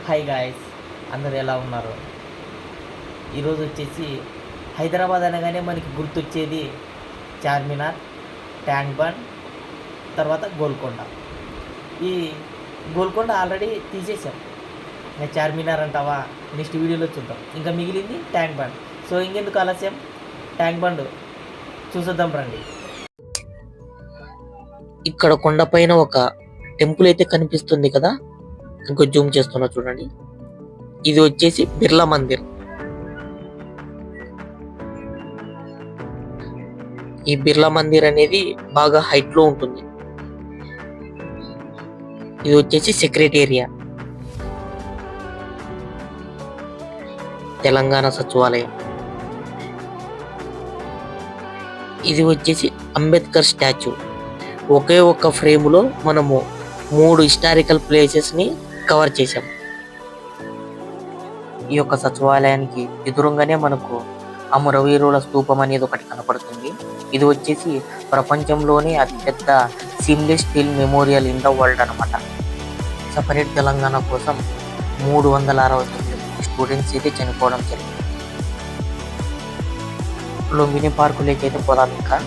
Hi guys, అందరు ఎలా ఉన్నారు? ఈరోజు వచ్చేసి హైదరాబాద్ అనగానే మనకి గుర్తొచ్చేది చార్మినార్, ట్యాంక్ బండ్, తర్వాత గోల్కొండ. ఈ గోల్కొండ ఆల్రెడీ తీసేసాం. ఇంకా చార్మినార్ అంటావా, నెక్స్ట్ వీడియోలో చూద్దాం. ఇంకా మిగిలింది ట్యాంక్ బండ్. సో ఇంకెందుకు ఆలస్యం, ట్యాంక్ బండ్ చూసొద్దాం రండి. ఇక్కడ కొండపైన ఒక టెంపుల్ అయితే కనిపిస్తుంది కదా, ఇంకో జూమ్ చేస్తున్నా చూడండి. ఇది వచ్చేసి బిర్లా మందిర్. ఈ బిర్లా మందిర్ అనేది బాగా హైట్ లో ఉంటుంది. ఇది వచ్చేసి సెక్రటేరియా, తెలంగాణ సచివాలయం. ఇది వచ్చేసి అంబేద్కర్ స్టాచ్యూ. ఒకే ఒక్క ఫ్రేమ్ లో మనము 3 హిస్టారికల్ ప్లేసెస్ ని కవర్ చేశాం. ఈ యొక్క సచివాలయానికి ఎదురుగానే మనకు అమరవీరుల స్తూపం అనేది ఒకటి కనపడుతుంది. ఇది వచ్చేసి ప్రపంచంలోనే అతిపెద్ద seamless steel memorial in the world అనమాట. సపరేట్ తెలంగాణ కోసం 369 స్టూడెంట్స్ అయితే చనిపోవడం జరిగింది. లుంబిని పార్కులోకి అయితే పోదాం. ఇంకా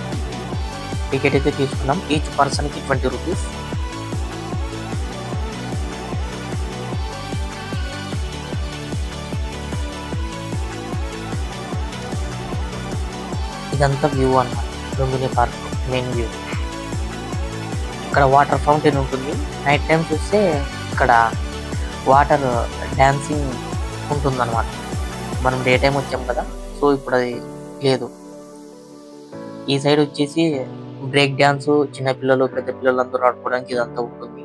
టికెట్ అయితే తీసుకున్నాం. ఈచ్ పర్సన్ కి 20 రూపీస్. ఇదంతా వ్యూ అన్నమాట, లుంబిని పార్క్ మెయిన్ వ్యూ. ఇక్కడ వాటర్ ఫౌంటైన్ ఉంటుంది. నైట్ టైం చూస్తే ఇక్కడ వాటర్ డాన్సింగ్ ఉంటుంది అనమాట. మనం డే టైం వచ్చాం కదా, సో ఇప్పుడు అది లేదు. ఈ సైడ్ వచ్చేసి బ్రేక్ డాన్స్, చిన్నపిల్లలు పెద్ద పిల్లలు అందరూ ఆడుకోవడానికి ఇదంతా ఉంటుంది.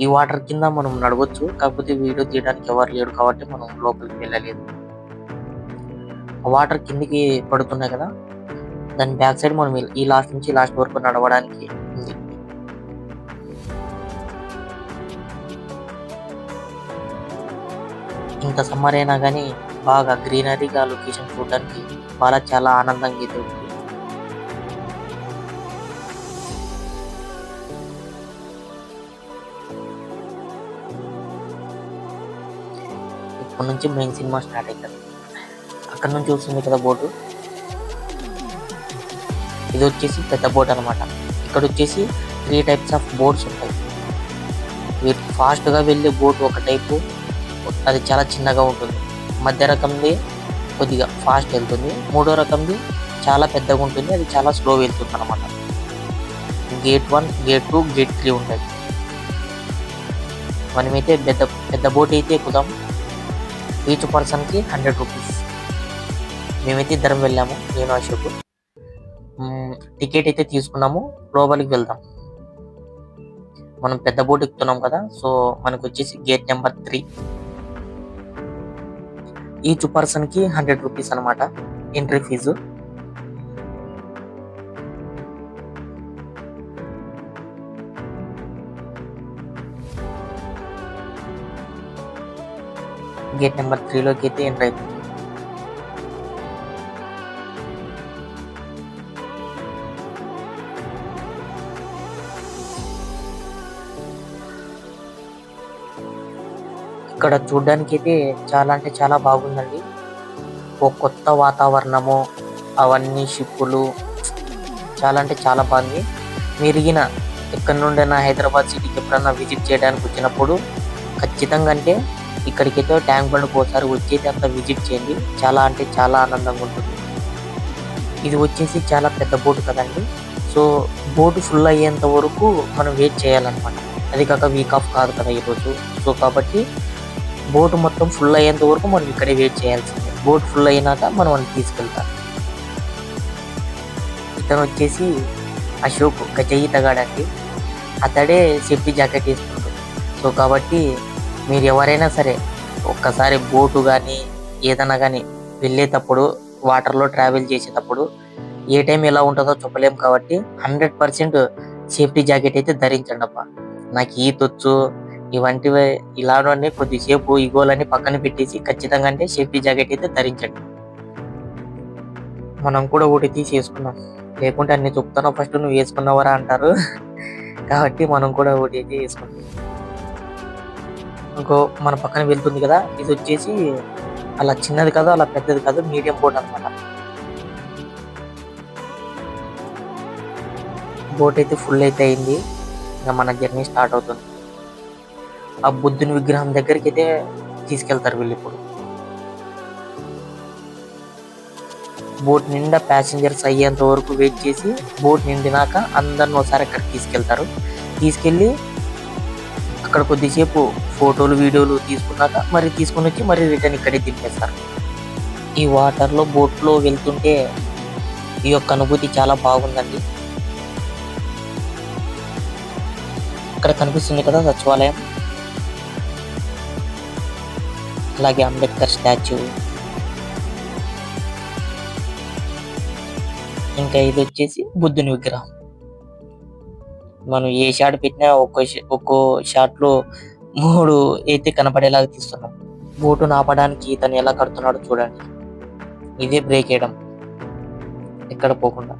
ఈ వాటర్ కింద మనం నడవచ్చు, కాకపోతే వీడియో తీయడానికి ఎవరు లేడు కాబట్టి మనం లోపలికి వెళ్ళలేదు. వాటర్ కిందికి పడుతున్నాయి కదా, దాని బ్యాక్ సైడ్ మనం ఈ లాస్ట్ నుంచి లాస్ట్ వరకు నడవడానికి ఉంది. ఇంత సమ్మర్ అయినా కానీ బాగా గ్రీనరీగా లొకేషన్ చూడడానికి చాలా ఆనందంగా అయితే ఉంది. ఇప్పటి నుంచి మెయిన్ సినిమా స్టార్ట్ అవుతుంది. అక్కడ నుంచి వస్తుంది కదా బోటు. ఇది వచ్చేసి పెద్ద బోట్ అనమాట. ఇక్కడ వచ్చేసి 3 టైప్స్ ఆఫ్ బోట్స్ ఉంటాయి. ఫాస్ట్ గా వెళ్ళే బోట్ ఒక టైపు, అది చాలా చిన్నగా ఉంటుంది. మధ్య రకంది కొద్దిగా ఫాస్ట్ వెళ్తుంది. మూడో రకంది చాలా పెద్దగా ఉంటుంది, అది చాలా స్లో వెళ్తుంది అనమాట. గేట్ 1, గేట్ 2, గేట్ 3 ఉంటాయి. మనమైతే పెద్ద బోట్ అయితే ఎక్కుదాం. ఈచ్ పర్సన్ కి 100 రూపీస్. మేమైతే ఇద్దరం వెళ్ళాము, నేను అశోక్. టికెట్ అయితే తీసుకున్నాము, లోపలికి వెళ్దాం. మనం పెద్ద బోట్ ఎక్కుతున్నాం కదా, సో మనకు వచ్చేసి గేట్ నెంబర్ 3. ఈచ్ పర్సన్ కి 100 రూపీస్ అనమాట ఎంట్రీ ఫీజు. గేట్ నెంబర్ 3 లోకి అయితే ఎంట్రీ అవుతుంది. ఇక్కడ చూడడానికి అయితే చాలా అంటే చాలా బాగుందండి. ఒక కొత్త వాతావరణము, అవన్నీ షిప్పులు, చాలా అంటే చాలా బాగుంది. మీరిగిన ఎక్కడి నుండైనా హైదరాబాద్ సిటీకి ఎప్పుడన్నా విజిట్ చేయడానికి వచ్చినప్పుడు ఖచ్చితంగా అంటే ఇక్కడికైతే ట్యాంక్ బండ్ ఒకసారి వచ్చేది అంతా విజిట్ చేయండి. చాలా అంటే చాలా ఆనందంగా ఉంటుంది. ఇది వచ్చేసి చాలా పెద్ద బోటు కదండి, సో బోటు ఫుల్ అయ్యేంత వరకు మనం వెయిట్ చేయాలన్నమాట. అది కాక వీక్ ఆఫ్ కాదు కదా ఈరోజు, సో కాబట్టి బోటు మొత్తం ఫుల్ అయ్యేంత వరకు మనం ఇక్కడే వెయిట్ చేయాల్సిందే. బోట్ ఫుల్ అయినాక మనం వాళ్ళని తీసుకెళ్తాం. ఇతను వచ్చేసి అశోక్ గజయితగాడండి. అతడే సేఫ్టీ జాకెట్ వేసుకుంటాడు. సో కాబట్టి మీరు ఎవరైనా సరే ఒక్కసారి బోటు కానీ ఏదైనా కానీ వెళ్ళేటప్పుడు, వాటర్లో ట్రావెల్ చేసేటప్పుడు ఏ టైం ఎలా ఉంటుందో చెప్పలేము కాబట్టి 100% సేఫ్టీ జాకెట్ అయితే ధరించండి అబ్బా. నాకు ఈతొచ్చు ఇవంటివి ఇలాంటివన్నీ కొద్దిసేపు ఈగోలన్నీ పక్కన పెట్టేసి ఖచ్చితంగా అంటే సేఫ్టీ జాకెట్ అయితే ధరించండి. మనం కూడా ఒకటి తీసి వేసుకున్నాం, లేకుంటే అన్ని చెప్తాను ఫస్ట్ నువ్వు వేసుకున్నావరా అంటారు. కాబట్టి మనం కూడా ఒకటి అయితే వేసుకుంటాం. ఇంకో మన పక్కన వెళ్తుంది కదా, ఇది వచ్చేసి అలా చిన్నది కాదు, అలా పెద్దది కాదు, మీడియం బోట్ అనమాట. బోట్ అయితే ఫుల్ అయితే అయింది. ఇంకా మన జర్నీ స్టార్ట్ అవుతుంది. ఆ బుద్ధుని విగ్రహం దగ్గరికి అయితే తీసుకెళ్తారు వీళ్ళు. ఇప్పుడు బోట్ నిండా ప్యాసింజర్స్ అయ్యేంత వరకు వెయిట్ చేసి, బోట్ నిండినాక అందరిని ఒకసారి అక్కడికి తీసుకెళ్తారు. తీసుకెళ్ళి అక్కడ కొద్దిసేపు ఫోటోలు వీడియోలు తీసుకున్నాక మరి తీసుకుని వచ్చి మరి రిటర్న్ ఇక్కడే దింపేస్తారు. ఈ వాటర్లో బోట్లో వెళ్తుంటే ఈ యొక్క అనుభూతి చాలా బాగుందండి. ఇక్కడ కనిపిస్తుంది కదా సచివాలయం, అలాగే అంబేద్కర్ స్టాచ్యూ, ఇంకా ఇది వచ్చేసి బుద్ధుని విగ్రహం. మనం ఏ షాట్ పెట్టినా ఒక్కో షాట్ లో 3 అయితే కనపడేలాగా తీస్తున్నాం. బోటును ఆపడానికి ఇతను ఎలా కడుతున్నాడో చూడండి. ఇదే బ్రేక్ వేయడం, ఎక్కడ పోకుండా.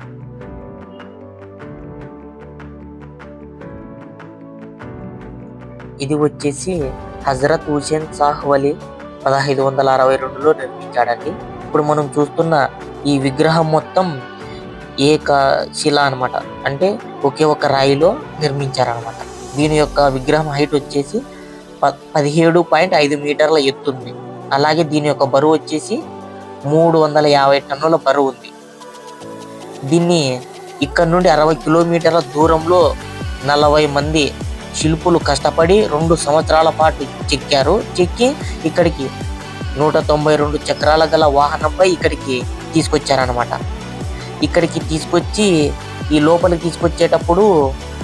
ఇది వచ్చేసి హజరత్ హుసేన్ సాహ్ వలి 1562లో నిర్మించాడండి. ఇప్పుడు మనం చూస్తున్న ఈ విగ్రహం మొత్తం ఏక శిల అనమాట, అంటే ఒకే ఒక రాయిలో నిర్మించారనమాట. దీని యొక్క విగ్రహం హైట్ వచ్చేసి 17.5 మీటర్ల ఎత్తుంది. అలాగే దీని యొక్క బరువు వచ్చేసి 350 టన్నుల బరువు ఉంది. దీన్ని ఇక్కడ నుండి 60 కిలోమీటర్ల దూరంలో 40 మంది శిల్పులు కష్టపడి 2 సంవత్సరాల పాటు చెక్కారు. చెక్కి ఇక్కడికి 192 చక్రాల గల వాహనంపై ఇక్కడికి తీసుకొచ్చారనమాట. ఇక్కడికి తీసుకొచ్చి ఈ లోపలికి తీసుకొచ్చేటప్పుడు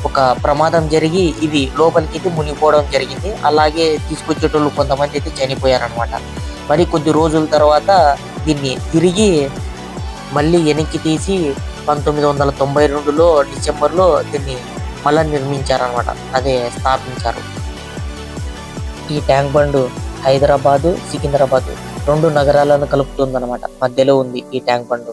ఒక ప్రమాదం జరిగి ఇది లోపలికి అయితే మునిగిపోవడం జరిగింది. అలాగే తీసుకొచ్చేటోళ్ళు కొంతమంది అయితే చనిపోయారనమాట. మరి కొద్ది రోజుల తర్వాత దీన్ని తిరిగి మళ్ళీ వెనక్కి తీసి 1992లో డిసెంబర్లో దీన్ని మళ్ళీ నిర్మించారనమాట, అదే స్థాపించారు. ఈ ట్యాంక్ బండ్ హైదరాబాదు, సికింద్రాబాద్ 2 నగరాలను కలుపుతుందన్నమాట. మధ్యలో ఉంది ఈ ట్యాంక్ బండ్.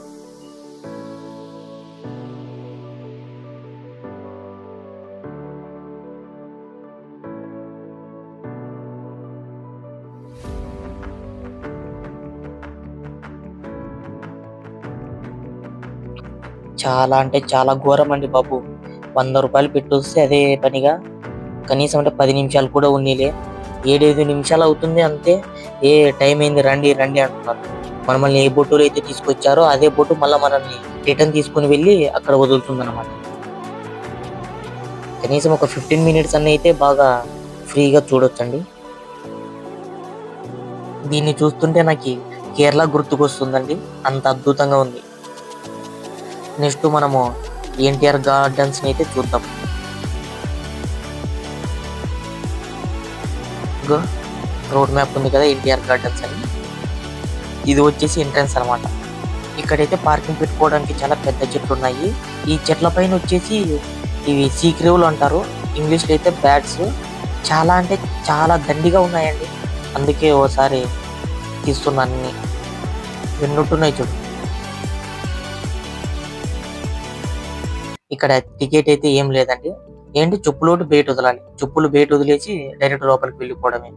చాలా అంటే చాలా ఘోరం అండి బాబు. 100 రూపాయలు పెట్టి వస్తే అదే పనిగా కనీసం అంటే 10 నిమిషాలు కూడా ఉన్నీలే. 7-5 నిమిషాలు అవుతుంది అంతే. ఏ టైం అయింది రండి రండి అంటున్నారు. మనల్ని ఏ బోటులో అయితే తీసుకొచ్చారో అదే బోటు మళ్ళీ మనల్ని రిటర్న్ తీసుకుని వెళ్ళి అక్కడ వదులుతుంది అనమాట. కనీసం ఒక 15 మినిట్స్ అన్న అయితే బాగా ఫ్రీగా చూడొచ్చండి. దీన్ని చూస్తుంటే నాకు కేరళ గుర్తుకొస్తుందండి, అంత అద్భుతంగా ఉంది. నెక్స్ట్ మనము ఎన్టీఆర్ గార్డెన్స్ అయితే చూద్దాం. రోడ్ మ్యాప్ ఉంది కదా ఎన్టీఆర్ గార్డెన్స్ అని. ఇది వచ్చేసి ఎంట్రన్స్ అనమాట. ఇక్కడైతే పార్కింగ్ పెట్టుకోవడానికి చాలా పెద్ద చెట్లు ఉన్నాయి. ఈ చెట్ల పైన వచ్చేసి ఇవి సీక్రేవులు అంటారు, ఇంగ్లీష్లో అయితే బ్యాట్స్. చాలా అంటే చాలా దండిగా ఉన్నాయండి, అందుకే ఓసారి తీస్తున్నాను. అన్ని ఎన్నుంటున్నాయి చూడు. ఇక్కడ టికెట్ అయితే ఏం లేదండి. ఏంటి చెప్పులోటి బయట వదలాలి, చెప్పులు బయట వదిలేసి డైరెక్ట్ లోపలికి వెళ్ళిపోవడమే.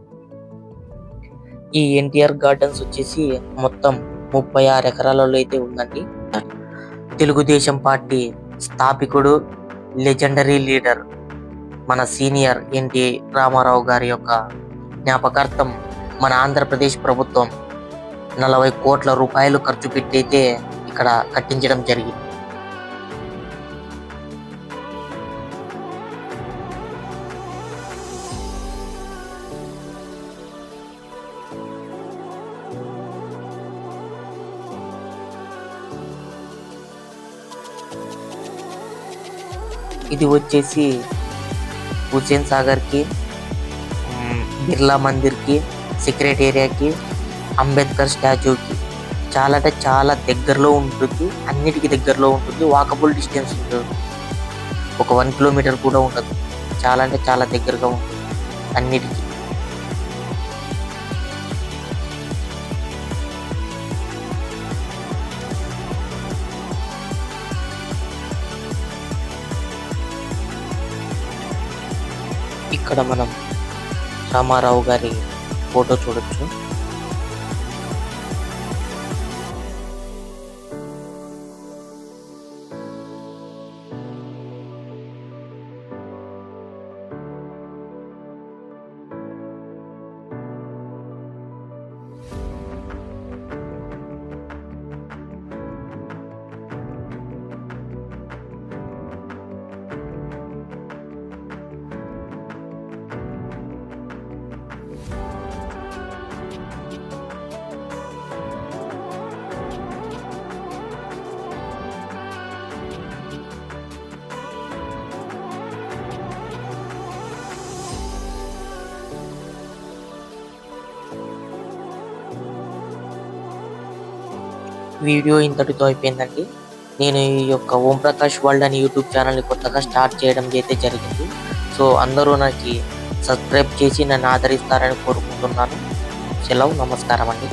ఈ ఎన్టీఆర్ గార్డెన్స్ వచ్చేసి మొత్తం 36 ఎకరాలలో అయితే ఉందండి. తెలుగుదేశం పార్టీ స్థాపికుడు, లెజెండరీ లీడర్ మన సీనియర్ ఎన్టీ రామారావు గారి యొక్క జ్ఞాపకార్థం మన ఆంధ్రప్రదేశ్ ప్రభుత్వం 40 కోట్ల రూపాయలు ఖర్చు పెట్టి అయితే ఇక్కడ కట్టించడం జరిగింది. ఇది వచ్చేసి హుస్సేన్ సాగర్కి, బిర్లా మందిర్కి, సెక్రటేరియాకి, అంబేద్కర్ స్టాచ్యూకి చాలా అంటే చాలా దగ్గరలో ఉంటుంది. అన్నిటికీ దగ్గరలో ఉంటుంది. వాకబుల్ డిస్టెన్స్ ఉంటుంది. ఒక 1 కిలోమీటర్ కూడా ఉండదు. చాలా అంటే చాలా దగ్గరగా ఉంటుంది అన్నిటికీ. ఇక్కడ మనం రామారావు గారి ఫోటో చూడొచ్చు. వీడియో ఇంతటితో అయిపోయిందండి. నేను ఈ యొక్క ఓం ప్రకాష్ వరల్డ్ అని యూట్యూబ్ ఛానల్ని కొత్తగా స్టార్ట్ చేయడం అయితే జరిగింది. సో అందరూ నాకు సబ్స్క్రైబ్ చేసి నన్ను ఆదరిస్తారని కోరుకుంటున్నాను. సెలవు, నమస్కారం అండి.